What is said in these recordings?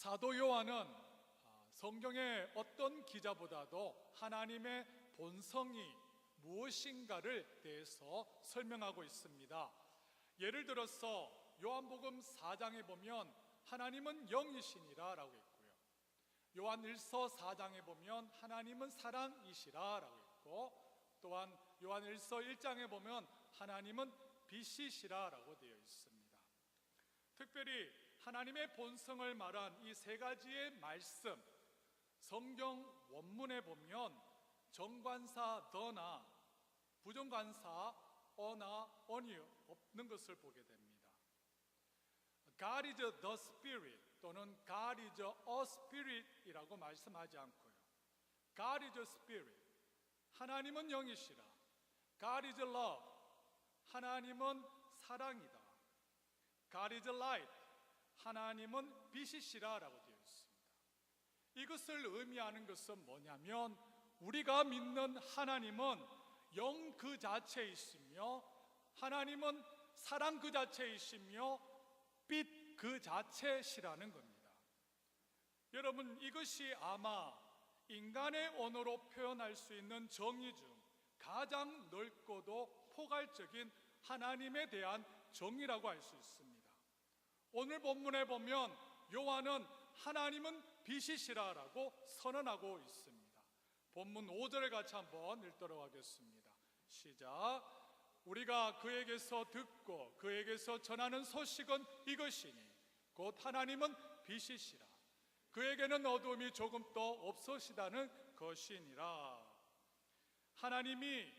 사도 요한은 성경의 어떤 기자보다도 하나님의 본성이 무엇인가를 대해서 설명하고 있습니다. 예를 들어서 요한복음 4장에 보면 하나님은 영이시니라 라고 있고요, 요한 1서 4장에 보면 하나님은 사랑이시라 라고 있고, 또한 요한 1서 1장에 보면 하나님은 빛이시라 라고 되어 있습니다. 특별히 하나님의 본성을 말한 이 세 가지의 말씀, 성경 원문에 보면 정관사 더나 부정관사 어나 언이 없는 것을 보게 됩니다. God is the Spirit 또는 God is a Spirit 이라고 말씀하지 않고요, God is a Spirit, 하나님은 영이시라. God is love, 하나님은 사랑이다. God is light, 하나님은 빛이시라 라고 되어 있습니다. 이것을 의미하는 것은 뭐냐면, 우리가 믿는 하나님은 영 그 자체이시며, 하나님은 사랑 그 자체이시며, 빛 그 자체시라는 겁니다. 여러분, 이것이 아마 인간의 언어로 표현할 수 있는 정의 중 가장 넓고도 포괄적인 하나님에 대한 정의라고 할 수 있습니다. 오늘 본문에 보면 요한은 하나님은 빛이시라라고 선언하고 있습니다. 본문 5절을 같이 한번 읽도록 하겠습니다. 시작. 우리가 그에게서 듣고 그에게서 전하는 소식은 이것이니 곧 하나님은 빛이시라. 그에게는 어두움이 조금도 없으시다는 것이니라. 하나님이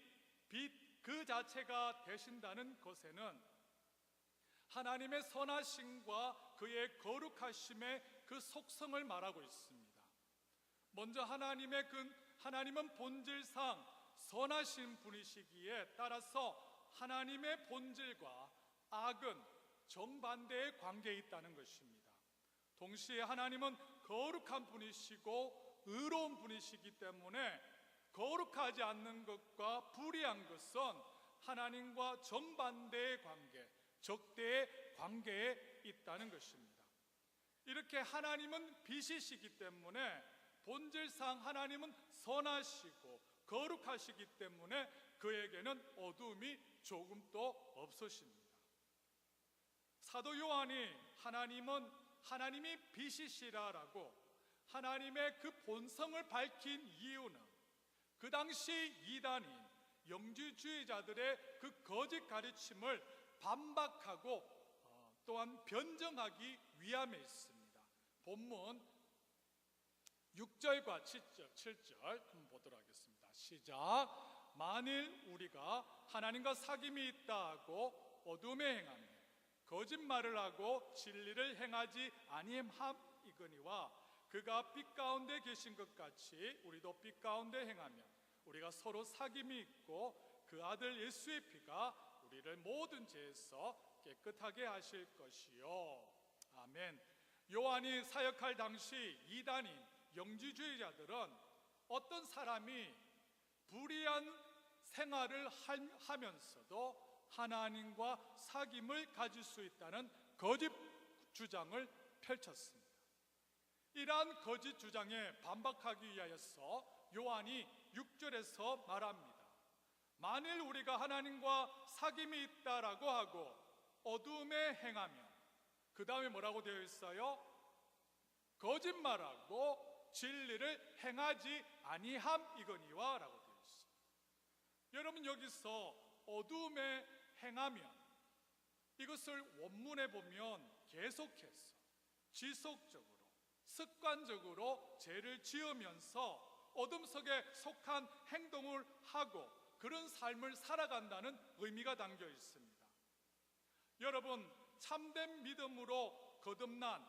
빛 그 자체가 되신다는 것에는 하나님의 선하심과 그의 거룩하심의 그 속성을 말하고 있습니다. 먼저 하나님은 본질상 선하신 분이시기에 따라서 하나님의 본질과 악은 정반대의 관계에 있다는 것입니다. 동시에 하나님은 거룩한 분이시고 의로운 분이시기 때문에 거룩하지 않는 것과 불의한 것은 하나님과 정반대의 관계, 적대의 관계에 있다는 것입니다. 이렇게 하나님은 빛이시기 때문에 본질상 하나님은 선하시고 거룩하시기 때문에 그에게는 어두움이 조금도 없으십니다. 사도 요한이 하나님이 빛이시라라고 하나님의 그 본성을 밝힌 이유는 그 당시 이단인 영지주의자들의 그 거짓 가르침을 반박하고 또한 변정하기 위함에 있습니다. 본문 6절과 7절 한번 보도록 하겠습니다. 시작. 만일 우리가 하나님과 사귐이 있다 하고 어둠에 행하며 거짓말을 하고 진리를 행하지 아니함이거니와 그가 빛 가운데 계신 것 같이 우리도 빛 가운데 행하며 우리가 서로 사귐이 있고 그 아들 예수의 피가 우리를 모든 죄에서 깨끗하게 하실 것이요. 아멘. 요한이 사역할 당시 이단인 영지주의자들은 어떤 사람이 불의한 생활을 하면서도 하나님과 사귐을 가질 수 있다는 거짓 주장을 펼쳤습니다. 이러한 거짓 주장에 반박하기 위하여서 요한이 6절에서 말합니다. 만일 우리가 하나님과 사귐이 있다라고 하고 어두움에 행하면, 그 다음에 뭐라고 되어 있어요? 거짓말하고 진리를 행하지 아니함이거니와 라고 되어 있습니다. 여러분, 여기서 어두움에 행하면, 이것을 원문에 보면 계속해서 지속적으로 습관적으로 죄를 지으면서 어둠 속에 속한 행동을 하고 그런 삶을 살아간다는 의미가 담겨 있습니다. 여러분, 참된 믿음으로 거듭난,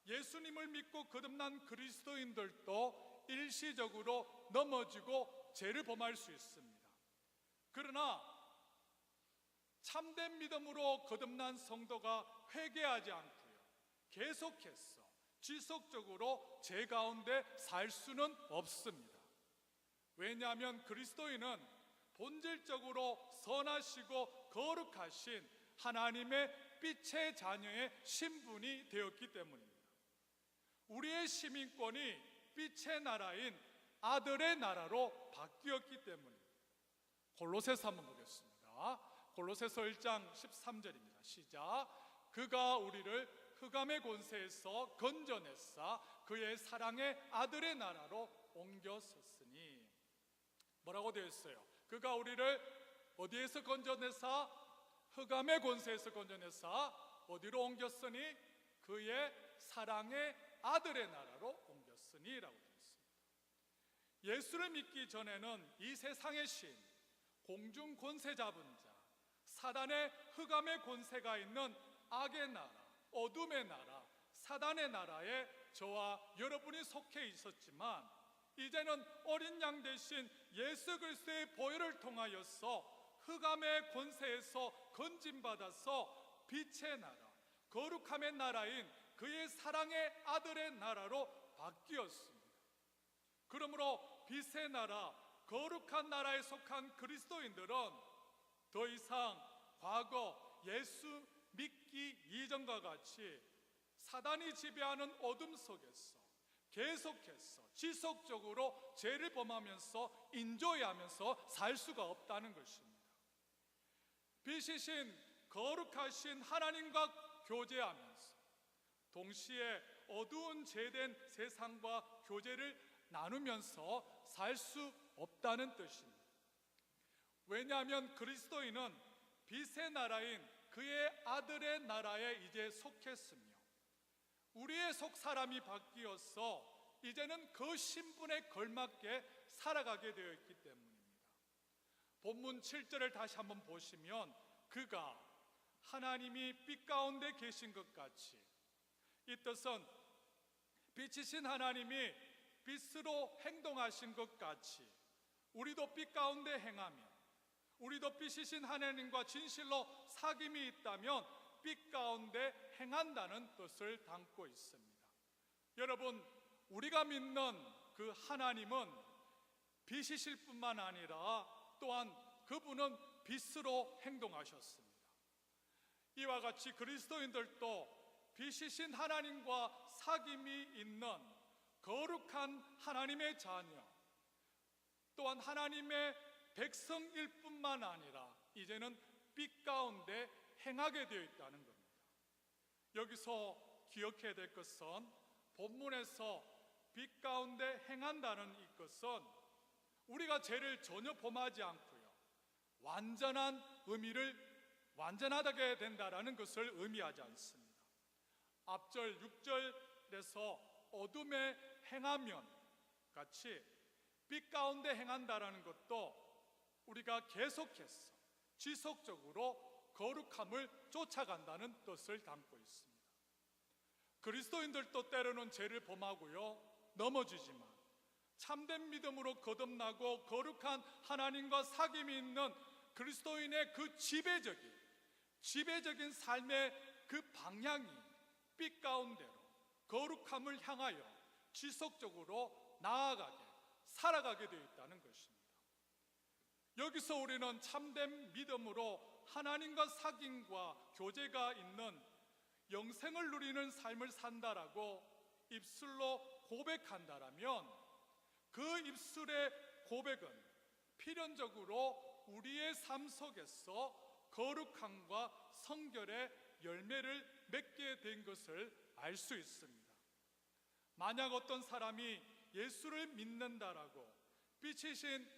예수님을 믿고 거듭난 그리스도인들도 일시적으로 넘어지고 죄를 범할 수 있습니다. 그러나 참된 믿음으로 거듭난 성도가 회개하지 않고요, 계속해서 지속적으로 죄 가운데 살 수는 없습니다. 왜냐하면 그리스도인은 본질적으로 선하시고 거룩하신 하나님의 빛의 자녀의 신분이 되었기 때문입니다. 우리의 시민권이 빛의 나라인 아들의 나라로 바뀌었기 때문입니다. 골로새서 한번 보겠습니다. 골로새서 1장 13절입니다. 시작. 그가 우리를 흑암의 권세에서 건져내사 그의 사랑의 아들의 나라로 옮겼었으니. 뭐라고 되어 있어요? 그가 우리를 어디에서 건져내사? 흑암의 권세에서 건져내사 어디로 옮겼으니? 그의 사랑의 아들의 나라로 옮겼으니 라고 되어 있습니다. 예수를 믿기 전에는 이 세상의 신, 공중 권세 잡은 자, 사단의 흑암의 권세가 있는 악의 나라, 어둠의 나라, 사단의 나라에 저와 여러분이 속해 있었지만, 이제는 어린 양 대신 예수 그리스도의 보혈을 통하여서 흑암의 권세에서 건짐받아서 빛의 나라, 거룩함의 나라인 그의 사랑의 아들의 나라로 바뀌었습니다. 그러므로 빛의 나라, 거룩한 나라에 속한 그리스도인들은 더 이상 과거 예수 믿기 이전과 같이 사단이 지배하는 어둠 속에서 계속해서 지속적으로 죄를 범하면서 인조해하면서 살 수가 없다는 것입니다. 빛이신 거룩하신 하나님과 교제하면서 동시에 어두운 죄된 세상과 교제를 나누면서 살 수 없다는 뜻입니다. 왜냐하면 그리스도인은 빛의 나라인 그의 아들의 나라에 이제 속했으며 우리의 속 사람이 바뀌어서 이제는 그 신분에 걸맞게 살아가게 되어 있기 때문입니다. 본문 7절을 다시 한번 보시면 그가 하나님이 빛 가운데 계신 것 같이, 이 뜻은 빛이신 하나님이 빛으로 행동하신 것 같이 우리도 빛 가운데 행하며, 우리도 빛이신 하나님과 진실로 사귐이 있다면 빛 가운데 행한다는 뜻을 담고 있습니다. 여러분, 우리가 믿는 그 하나님은 빛이실 뿐만 아니라 또한 그분은 빛으로 행동하셨습니다. 이와 같이 그리스도인들도 빛이신 하나님과 사귐이 있는 거룩한 하나님의 자녀, 또한 하나님의 백성일 뿐만 아니라 이제는 빛 가운데 행하게 되어 있다는 겁니다. 여기서 기억해야 될 것은 본문에서 빛 가운데 행한다는 이 것은 우리가 죄를 전혀 범하지 않고요, 완전한 의미를 완전하게 된다라는 것을 의미하지 않습니다. 앞절 6절에서 어둠에 행하면 같이 빛 가운데 행한다라는 것도 우리가 계속해서 지속적으로 거룩함을 쫓아간다는 뜻을 담고 있습니다. 그리스도인들도 때로는 죄를 범하고요, 넘어지지만 참된 믿음으로 거듭나고 거룩한 하나님과 사귐이 있는 그리스도인의 그 지배적인 삶의 그 방향이 빛 가운데로 거룩함을 향하여 지속적으로 나아가게, 살아가게 되어 있다는 것입니다. 여기서 우리는 참된 믿음으로 하나님과 사귐과 교제가 있는 영생을 누리는 삶을 산다라고 입술로 고백한다라면 그 입술의 고백은 필연적으로 우리의 삶 속에서 거룩함과 성결의 열매를 맺게 된 것을 알 수 있습니다. 만약 어떤 사람이 예수를 믿는다라고 빛이신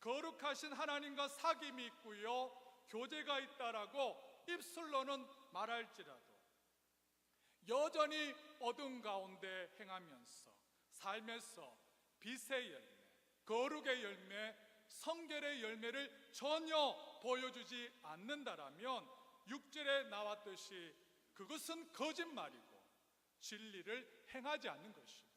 거룩하신 하나님과 사귐이 있고요, 교제가 있다라고 입술로는 말할지라도 여전히 어둠 가운데 행하면서 삶에서 빛의 열매, 거룩의 열매, 성결의 열매를 전혀 보여주지 않는다라면 6절에 나왔듯이 그것은 거짓말이고 진리를 행하지 않는 것입니다.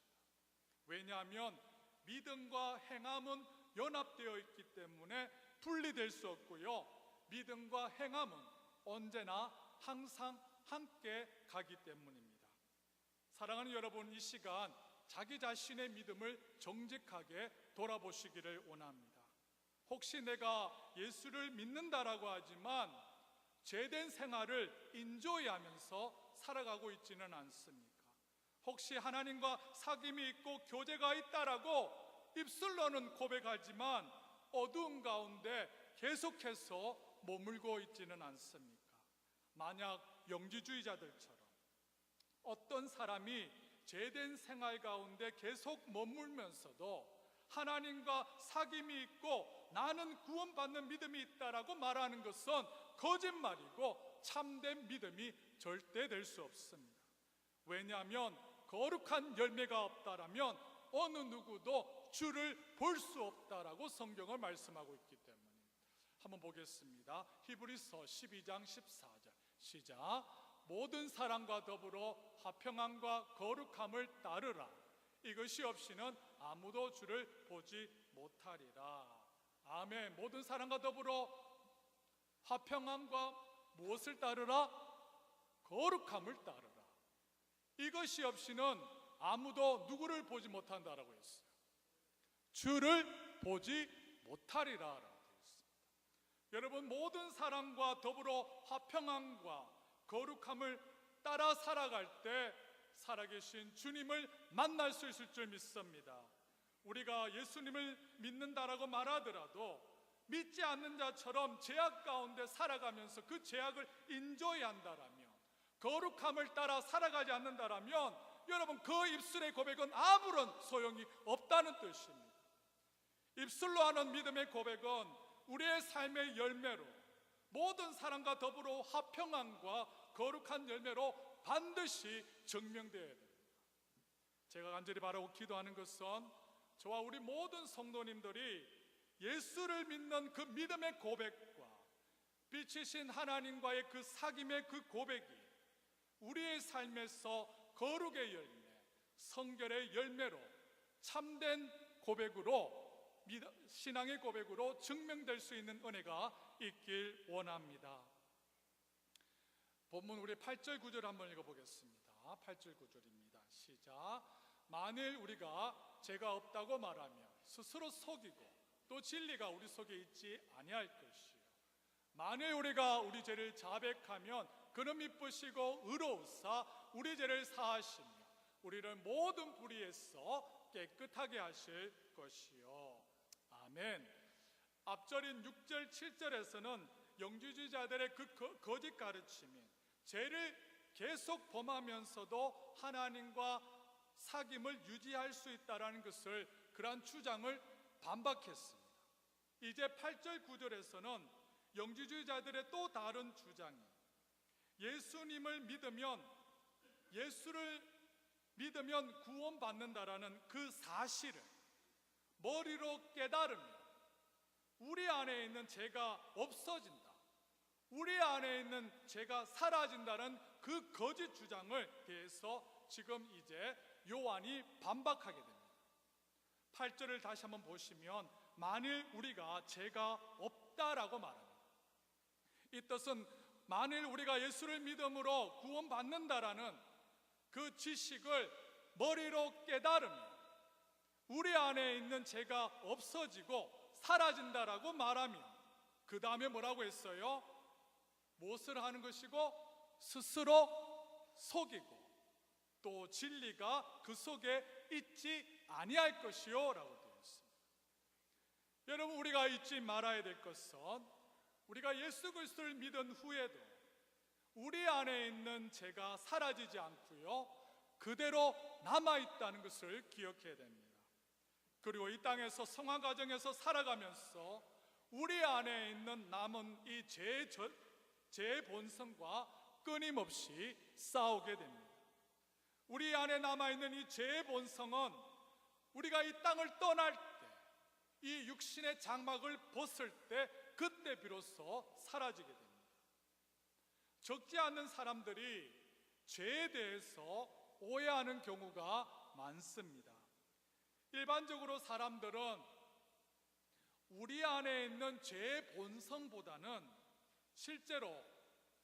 왜냐하면 믿음과 행함은 연합되어 있기 때문에 분리될 수 없고요, 믿음과 행함은 언제나 항상 함께 가기 때문입니다. 사랑하는 여러분, 이 시간 자기 자신의 믿음을 정직하게 돌아보시기를 원합니다. 혹시 내가 예수를 믿는다라고 하지만 죄된 생활을 인조해하면서 살아가고 있지는 않습니까? 혹시 하나님과 사귐이 있고 교제가 있다라고 입술로는 고백하지만 어두운 가운데 계속해서 머물고 있지는 않습니까? 만약 영지주의자들처럼 어떤 사람이 죄된 생활 가운데 계속 머물면서도 하나님과 사귐이 있고 나는 구원받는 믿음이 있다라고 말하는 것은 거짓말이고 참된 믿음이 절대 될 수 없습니다. 왜냐하면 거룩한 열매가 없다라면 어느 누구도 주를 볼 수 없다라고 성경을 말씀하고 있기 때문에 한번 보겠습니다. 히브리서 12장 14절 시작. 모든 사람과 더불어 화평함과 거룩함을 따르라. 이것이 없이는 아무도 주를 보지 못하리라. 아멘. 모든 사람과 더불어 화평함과 무엇을 따르라? 거룩함을 따르라. 이것이 없이는 아무도 누구를 보지 못한다라고 했어요. 주를 보지 못하리라 라고 되어 있습니다. 여러분, 모든 사람과 더불어 화평함과 거룩함을 따라 살아갈 때 살아계신 주님을 만날 수 있을 줄 믿습니다. 우리가 예수님을 믿는다라고 말하더라도 믿지 않는 자처럼 죄악 가운데 살아가면서 그 죄악을 인조해야 한다라면, 거룩함을 따라 살아가지 않는다라면 여러분, 그 입술의 고백은 아무런 소용이 없다는 뜻입니다. 입술로 하는 믿음의 고백은 우리의 삶의 열매로 모든 사람과 더불어 화평함과 거룩한 열매로 반드시 증명되어야 됩니다. 제가 간절히 바라고 기도하는 것은 저와 우리 모든 성도님들이 예수를 믿는 그 믿음의 고백과 빛이신 하나님과의 그 사귐의 그 고백이 우리의 삶에서 거룩의 열매, 성결의 열매로 참된 고백으로, 신앙의 고백으로 증명될 수 있는 은혜가 있길 원합니다. 본문 우리 8절 9절 한번 읽어보겠습니다. 8절 9절입니다. 시작. 만일 우리가 죄가 없다고 말하며 스스로 속이고 또 진리가 우리 속에 있지 아니할 것이요, 만일 우리가 우리 죄를 자백하면 그는 미쁘시고 의로우사 우리 죄를 사하시며 우리를 모든 불의에서 깨끗하게 하실 것이요. 아멘. 앞절인 6절 7절에서는 영지주의자들의 그 거짓 가르침인 죄를 계속 범하면서도 하나님과 사귐을 유지할 수 있다는 것을, 그러한 주장을 반박했습니다. 이제 8절 9절에서는 영지주의자들의 또 다른 주장이 예수님을 믿으면, 예수를 믿으면 구원받는다라는 그 사실을 머리로 깨달으면 우리 안에 있는 죄가 없어진다, 우리 안에 있는 죄가 사라진다는 그 거짓 주장을 대해서 지금 이제 요한이 반박하게 됩니다. 8절을 다시 한번 보시면 만일 우리가 죄가 없다라고 말합니다. 이 뜻은 만일 우리가 예수를 믿음으로 구원받는다라는 그 지식을 머리로 깨달으면 우리 안에 있는 죄가 없어지고 사라진다라고 말하면 그 다음에 뭐라고 했어요? 무엇을 하는 것이고 스스로 속이고 또 진리가 그 속에 있지 아니할 것이요 라고 되어 있습니다. 여러분, 우리가 잊지 말아야 될 것은 우리가 예수 그리스도를 믿은 후에도 우리 안에 있는 죄가 사라지지 않고요, 그대로 남아있다는 것을 기억해야 됩니다. 그리고 이 땅에서 성화 과정에서 살아가면서 우리 안에 있는 남은 이 죄의 본성과 끊임없이 싸우게 됩니다. 우리 안에 남아있는 이 죄의 본성은 우리가 이 땅을 떠날 때, 이 육신의 장막을 벗을 때 그때 비로소 사라지게 됩니다. 적지 않은 사람들이 죄에 대해서 오해하는 경우가 많습니다. 일반적으로 사람들은 우리 안에 있는 죄의 본성보다는 실제로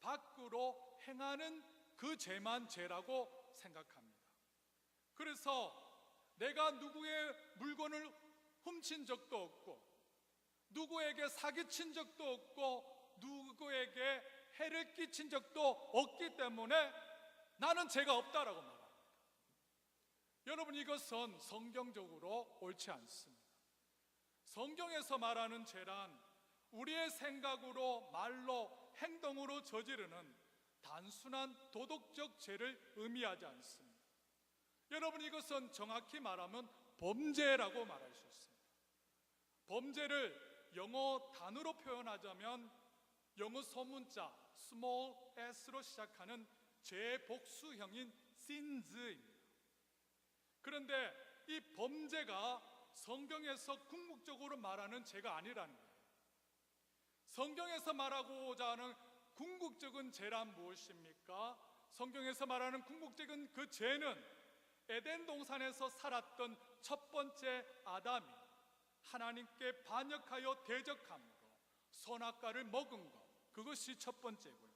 밖으로 행하는 그 죄만 죄라고 생각합니다. 그래서 내가 누구의 물건을 훔친 적도 없고 누구에게 사기친 적도 없고 누구에게 해를 끼친 적도 없기 때문에 나는 죄가 없다라고 말합니다. 여러분, 이것은 성경적으로 옳지 않습니다. 성경에서 말하는 죄란 우리의 생각으로, 말로, 행동으로 저지르는 단순한 도덕적 죄를 의미하지 않습니다. 여러분, 이것은 정확히 말하면 범죄라고 말할 수 있습니다. 범죄를 영어 단어로 표현하자면 영어 소문자 small s로 시작하는 재복수형인 sins입니다. 그런데 이 범죄가 성경에서 궁극적으로 말하는 죄가 아니라는 거예요. 성경에서 말하고자 하는 궁극적인 죄란 무엇입니까? 성경에서 말하는 궁극적인 그 죄는 에덴 동산에서 살았던 첫 번째 아담이 하나님께 반역하여 대적함으로 선악과를 먹은 것, 그것이 첫 번째고요.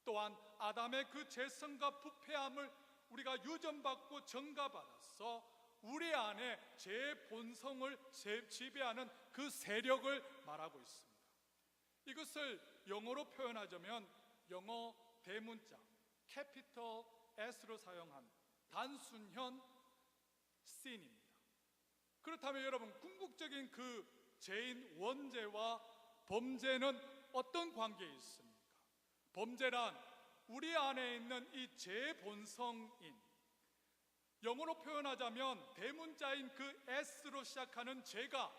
또한 아담의 그 죄성과 부패함을 우리가 유전받고 전가받아서 우리 안에 제 본성을 지배하는 그 세력을 말하고 있습니다. 이것을 영어로 표현하자면 영어 대문자 캐피털 S로 사용한 단순형 sin입니다. 그렇다면 여러분, 궁극적인 그 죄인 원죄와 범죄는 어떤 관계에 있습니까? 범죄란 우리 안에 있는 이 제 본성인, 영어로 표현하자면 대문자인 그 S로 시작하는 죄가,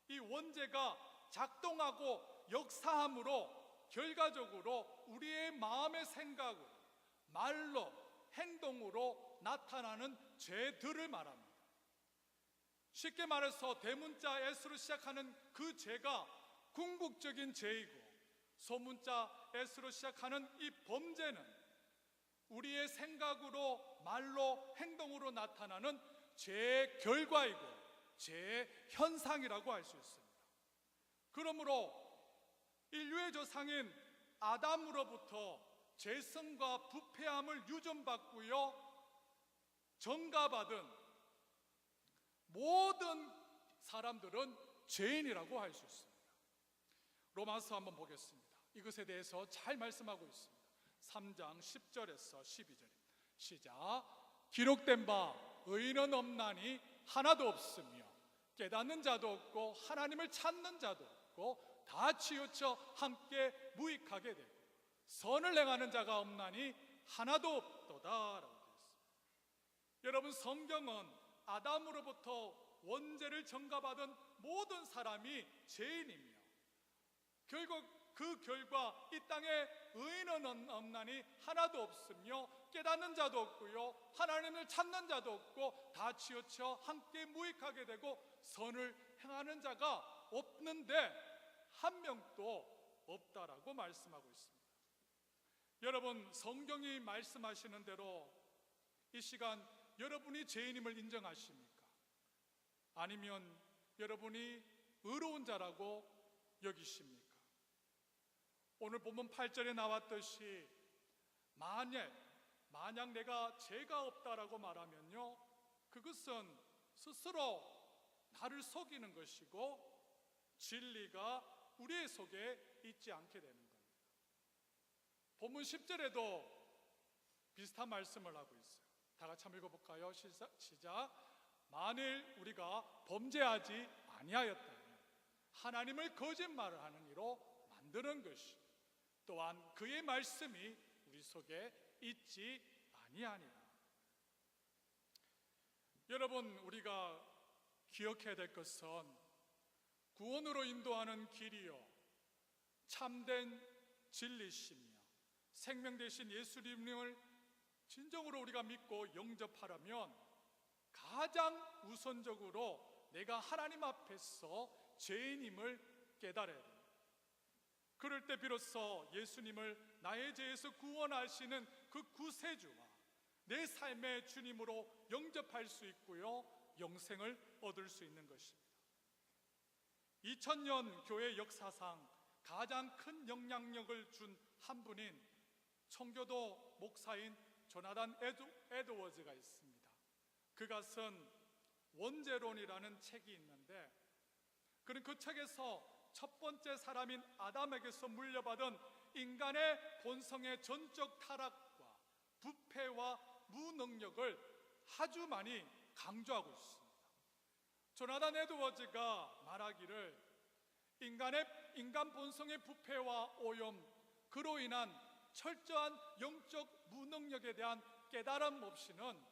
이 원죄가 작동하고 역사함으로 결과적으로 우리의 마음의 생각으로, 말로, 행동으로 나타나는 죄들을 말합니다. 쉽게 말해서 대문자 S로 시작하는 그 죄가 궁극적인 죄이고, 소문자 S로 시작하는 이 범죄는 우리의 생각으로, 말로, 행동으로 나타나는 죄의 결과이고 죄의 현상이라고 할 수 있습니다. 그러므로 인류의 조상인 아담으로부터 죄성과 부패함을 유전받고요, 전가받은 모든 사람들은 죄인이라고 할 수 있습니다. 로마서 한번 보겠습니다. 이것에 대해서 잘 말씀하고 있습니다. 3장 10절에서 12절 시작. 기록된 바 의인은 없나니 하나도 없으며 깨닫는 자도 없고 하나님을 찾는 자도 없고 다 치우쳐 함께 무익하게 되고 선을 행하는 자가 없나니 하나도 없도다 라고 되어 있습니다. 여러분, 성경은 아담으로부터 원죄를 전가받은 모든 사람이 죄인이며 결국 그 결과 이 땅에 의인은 없나니 하나도 없으며 깨닫는 자도 없고요 하나님을 찾는 자도 없고 다 치우쳐 함께 무익하게 되고 선을 행하는 자가 없는데 한 명도 없다라고 말씀하고 있습니다. 여러분, 성경이 말씀하시는 대로 이 시간 여러분이 죄인임을 인정하십니까? 아니면 여러분이 의로운 자라고 여기십니까? 오늘 본문 8절에 나왔듯이 만약 내가 죄가 없다라고 말하면요, 그것은 스스로 나를 속이는 것이고 진리가 우리의 속에 있지 않게 되는 겁니다. 본문 10절에도 비슷한 말씀을 하고 있어요. 다 같이 한번 읽어볼까요? 시작. 만일 우리가 범죄하지 아니하였다면 하나님을 거짓말을 하는 이로 만드는 것이, 또한 그의 말씀이 우리 속에 있지 아니하니라. 여러분, 우리가 기억해야 될 것은 구원으로 인도하는 길이요 참된 진리시며 생명 되신 예수님을 진정으로 우리가 믿고 영접하려면 가장 우선적으로 내가 하나님 앞에서 죄인임을 깨달아야 됩니다. 그럴 때 비로소 예수님을 나의 죄에서 구원하시는 그 구세주와 내 삶의 주님으로 영접할 수 있고요 영생을 얻을 수 있는 것입니다. 2000년 교회 역사상 가장 큰 영향력을 준 한 분인 청교도 목사인 조나단 에드워즈가 있습니다. 그가 쓴 원죄론이라는 책이 있는데, 그는 그 책에서 첫 번째 사람인 아담에게서 물려받은 인간의 본성의 전적 타락과 부패와 무능력을 아주 많이 강조하고 있습니다. 조나단 에드워즈가 말하기를 인간 본성의 부패와 오염, 그로 인한 철저한 영적 무능력에 대한 깨달음 없이는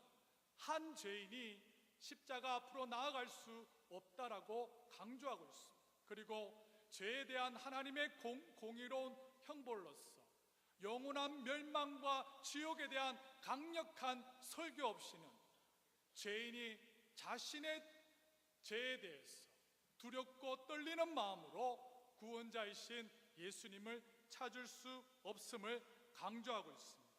한 죄인이 십자가 앞으로 나아갈 수 없다라고 강조하고 있습니다. 그리고 죄에 대한 하나님의 공의로운 형벌로서 영원한 멸망과 지옥에 대한 강력한 설교 없이는 죄인이 자신의 죄에 대해서 두렵고 떨리는 마음으로 구원자이신 예수님을 찾을 수 없음을 강조하고 있습니다.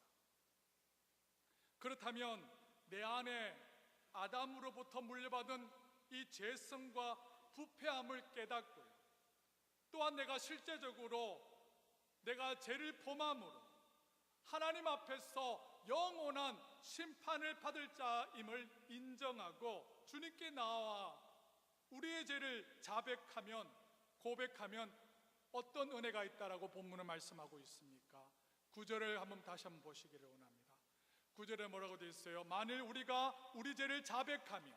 그렇다면 내 안에 아담으로부터 물려받은 이 죄성과 부패함을 깨닫고요, 또한 내가 실제적으로 내가 죄를 범함으로 하나님 앞에서 영원한 심판을 받을 자임을 인정하고 주님께 나와 우리의 죄를 자백하면, 고백하면 어떤 은혜가 있다라고 본문은 말씀하고 있습니까? 9절을 한번 다시 한번 보시기를 원합니다. 9절에 뭐라고 되어 있어요? 만일 우리가 우리 죄를 자백하면,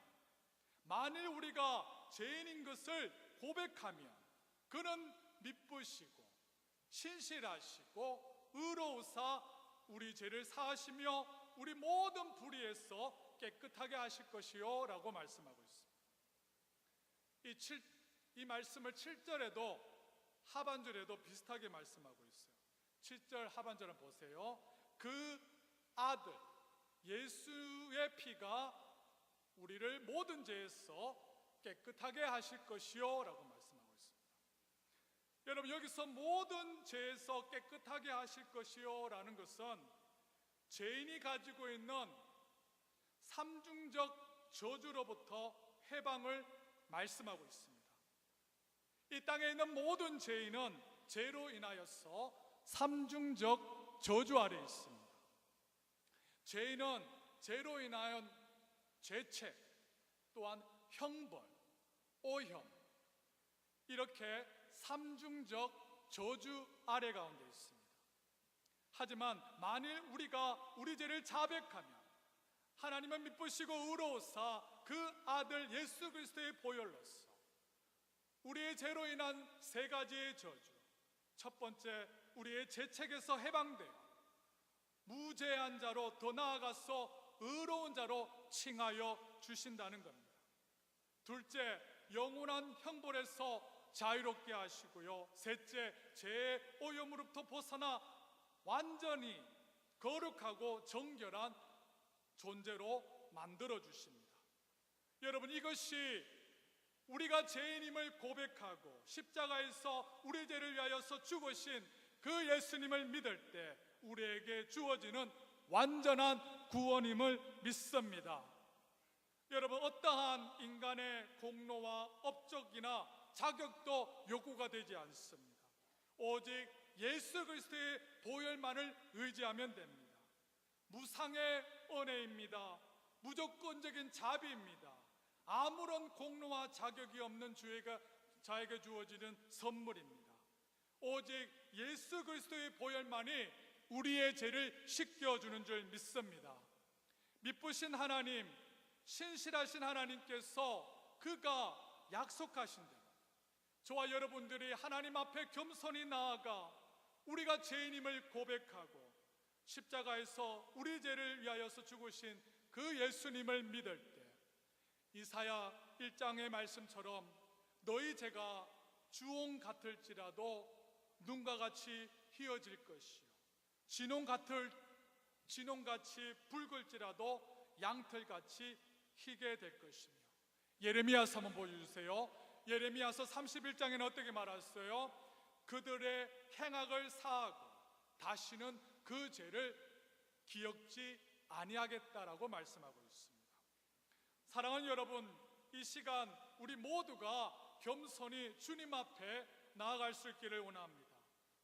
만일 우리가 죄인인 것을 고백하면 그는 미쁘시고 신실하시고 의로우사 우리 죄를 사하시며 우리 모든 불의에서 깨끗하게 하실 것이요 라고 말씀하고 있습니다. 이 말씀을 7절에도 하반절에도 비슷하게 말씀하고 있어요. 7절 하반절을 보세요. 그 아들 예수의 피가 우리를 모든 죄에서 깨끗하게 하실 것이요 라고 말씀하고 있습니다. 여러분, 여기서 모든 죄에서 깨끗하게 하실 것이요 라는 것은 죄인이 가지고 있는 삼중적 저주로부터 해방을 말씀하고 있습니다. 이 땅에 있는 모든 죄인은 죄로 인하여서 삼중적 저주 아래 있습니다. 죄인은 죄로 인하여 죄책, 또한 형벌, 오염, 이렇게 삼중적 저주 아래 가운데 있습니다. 하지만 만일 우리가 우리 죄를 자백하면 하나님은 미쁘시고 의로우사 그 아들 예수 그리스도의 보혈로서 우리의 죄로 인한 세 가지의 저주, 첫 번째, 우리의 죄책에서 해방되어 무죄한 자로, 더 나아가서 의로운 자로 칭하여 주신다는 겁니다. 둘째, 영원한 형벌에서 자유롭게 하시고요. 셋째, 죄의 오염으로부터 벗어나 완전히 거룩하고 정결한 존재로 만들어 주십니다. 여러분, 이것이 우리가 죄인임을 고백하고 십자가에서 우리 죄를 위하여서 죽으신 그 예수님을 믿을 때 우리에게 주어지는 완전한 구원임을 믿습니다. 여러분, 어떠한 인간의 공로와 업적이나 자격도 요구가 되지 않습니다. 오직 예수 그리스도의 보혈만을 의지하면 됩니다. 무상의 은혜입니다. 무조건적인 자비입니다. 아무런 공로와 자격이 없는 자에게 주어지는 선물입니다. 오직 예수 그리스도의 보혈만이 우리의 죄를 씻겨주는 줄 믿습니다. 미쁘신 하나님, 신실하신 하나님께서 그가 약속하신 대로 저와 여러분들이 하나님 앞에 겸손히 나아가 우리가 죄인임을 고백하고 십자가에서 우리 죄를 위하여서 죽으신 그 예수님을 믿을 때 이사야 1장의 말씀처럼 너희 죄가 주홍 같을지라도 눈과 같이 희어질 것이요 진홍같이 붉을지라도 양털같이 희게 될 것이며. 예레미야서 한번 보여주세요. 예레미야서 31장에는 어떻게 말했어요? 그들의 행악을 사하고 다시는 그 죄를 기억지 아니하겠다라고 말씀하고 있습니다. 사랑하는 여러분, 이 시간 우리 모두가 겸손히 주님 앞에 나아갈 수 있기를 원합니다.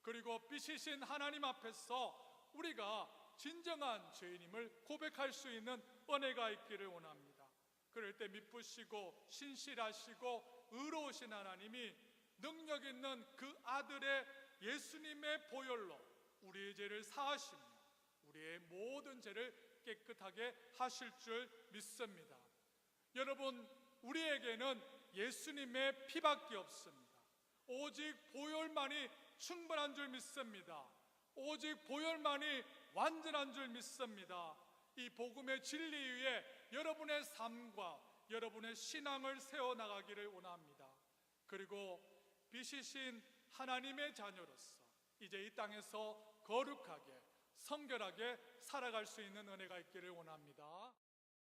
그리고 빛이신 하나님 앞에서 우리가 진정한 죄인임을 고백할 수 있는 은혜가 있기를 원합니다. 그럴 때 미쁘시고 신실하시고 의로우신 하나님이 능력 있는 그 아들의 예수님의 보혈로 우리의 죄를 사하시며 우리의 모든 죄를 깨끗하게 하실 줄 믿습니다. 여러분, 우리에게는 예수님의 피밖에 없습니다. 오직 보혈만이 충분한 줄 믿습니다. 오직 보혈만이 완전한 줄 믿습니다. 이 복음의 진리 위에 여러분의 삶과 여러분의 신앙을 세워나가기를 원합니다. 그리고 빛이신 하나님의 자녀로서 이제 이 땅에서 거룩하게 성결하게 살아갈 수 있는 은혜가 있기를 원합니다.